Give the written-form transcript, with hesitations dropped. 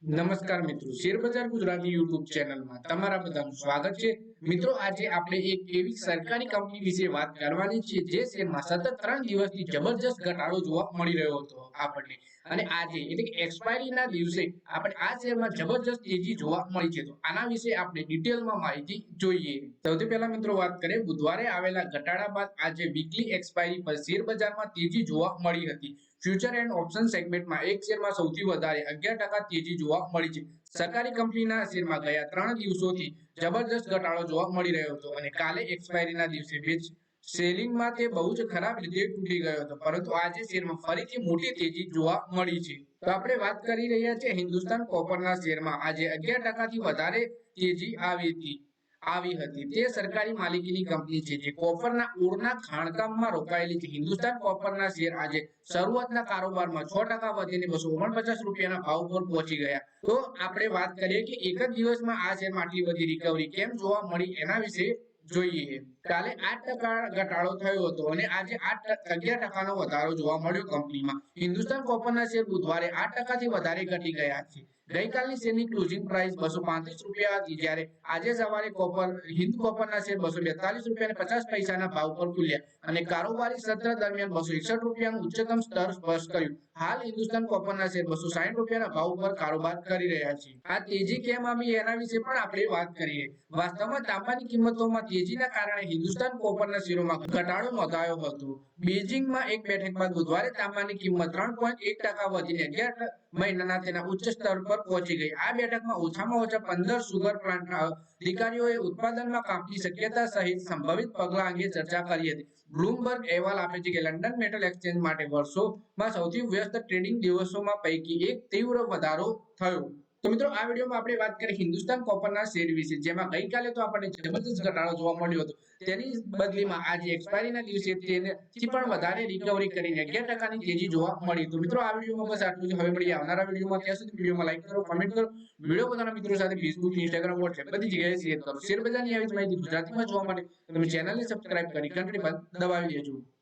નમસ્કાર મિત્રો, શેરબજાર ગુજરાતી યુટ્યુબ ચેનલમાં તમારા બધાનું સ્વાગત છે. મિત્રો, આજે આપણે એક એવી સરકારી કંપની વિશે વાત કરવાની છે જે શેરમાં સતત 3 દિવસથી જબરજસ્ત ઘટાડો જોવા મળી રહ્યો હતો આપણને. અને આજે એટલે કે એક્સપાયરીના દિવસે આપણે આ શેરમાં જબરજસ્ત તેજી જોવા મળી છે. તો આના વિશે આપણે ડિટેલમાં માહિતી જોઈએ. સૌથી પહેલા મિત્રો વાત કરીએ, બુધવારે આવેલા ઘટાડા બાદ આજે વીકલી એક્સપાયરી પર શેરબજારમાં તેજી જોવા મળી હતી. ફ્યુચર એન્ડ ઓપ્શન સેગમેન્ટમાં એક શેરમાં સૌથી વધારે 11% તેજી જોવા મળી છે. સરકારી કંપનીના શેરમાં ગયા 3 દિવસોથી જબરજસ્ત ઘટાડો જોવા મળી રહ્યો હતો અને કાલે એક્સપાયરીના દિવસે સેલિંગમાં તે બહુ જ ખરાબ રીતે તૂટી ગયો હતો, પરંતુ આજે શેરમાં ફરીથી મોટી તેજી જોવા મળી છે. તો આપણે વાત કરી રહ્યા છીએ હિન્દુસ્તાન કોપરના શેરમાં આજે 11%થી વધારે તેજી આવી હતી. તે સરકારી માલિકીની કંપની છે જે કોપરના ઓરના ખાણકામમાં રોકાયેલી છે. હિન્દુસ્તાન કોપરના શેર આજે શરૂઆતના કારોબારમાં 6% વધીને 249 રૂપિયાના ભાવ પર પહોંચી ગયા. તો આપણે વાત કરીએ કે એક જ દિવસમાં આ શેરમાં આટલી બધી રિકવરી કેમ જોવા મળી એના વિશે જોઈએ. કાલે 8% ઘટાડો થયો હતો અને આજે 11%નો વધારો જોવા મળ્યો કંપનીમાં. હિન્દુસ્તાન કોપરના શેર બુધવારે 8%થી વધારે ઘટી ગયા છે. ગઈકાલની શેરની ક્લોઝિંગ પ્રાઇસ 235 રૂપિયા હતી, જ્યારે આજે સવારે હિન્દ કોપરના શેર 242 રૂપિયા અને 50 પૈસાના ભાવ પર ખુલ્યા અને કારોબારી સત્ર દરમિયાન 261 રૂપિયાનું ઉચ્ચતમ સ્તર સ્પર્શ કર્યું. હાલ હિન્દુસ્તાન કોપરના શેર 260 રૂપિયાના ભાવ પર કારોબાર કરી રહ્યા છે. આ તેજી કેમ આવી એના વિશે પણ આપણે વાત કરીએ. વાસ્તવમાં તાંબાની કિંમતોમાં તેજીના કારણે હિન્દુસ્તાન કોપરના શેરોમાં ઘટાડો નોંધાયો હતો. બેઇજિંગમાં એક બેઠક બાદ બુધવારે તાંબાની કિંમત 3.1% વધીને 11 મહિનાના તેના ઉચ્ચ સ્તર પર પહોંચી ગઈ. આ બેઠકમાં ઓછામાં ઓછા 15 સુગર પ્લાન્ટના અધિકારીઓએ ઉત્પાદનમાં કાપની શક્યતા સહિત સંભવિત પગલાં અંગે ચર્ચા કરી હતી. બ્લૂમબર્ગ અહેવાલ આપે છે કે લંડન મેટલ એક્સચેન્જ માટે વર્ષોમાં સૌથી વ્યસ્ત ટ્રેડિંગ દિવસોમાં પૈકી એક તીવ્ર વધારો થયો. તો મિત્રો, આ વિડીયોમાં આપણે વાત કરી હિન્દુસ્તાન કોપરના શેર વિશે, જેમાં ગઈકાલે તો આપણને જબરદસ્ત ઘટાડો જોવા મળ્યો હતો. તેની બદલીમાં આજે એક્સપાયરીના દિવસે તેનાથી પણ વધારે રિકવરી કરીને 11%ની તેજી જોવા મળી. તો મિત્રો, આ વિડીયોમાં બસ આટલું જ. હવે મળીએ આવનારા વિડીયોમાં. ત્યાં સુધી વિડીયોમાં લાઈક કરો, કમેન્ટ કરો, વિડીયો પોતાના મિત્રો સાથે ફેસબુક, ઇન્સ્ટાગ્રામ, વોટ્સએપ બધી જગ્યાએ શેર કરો. શેર બજારની આવી જ માહિતી ગુજરાતીમાં જોવા માટે તમે ચેનલને સબસ્ક્રાઇબ કરી ઘંટડી પર દબાવી દેજો.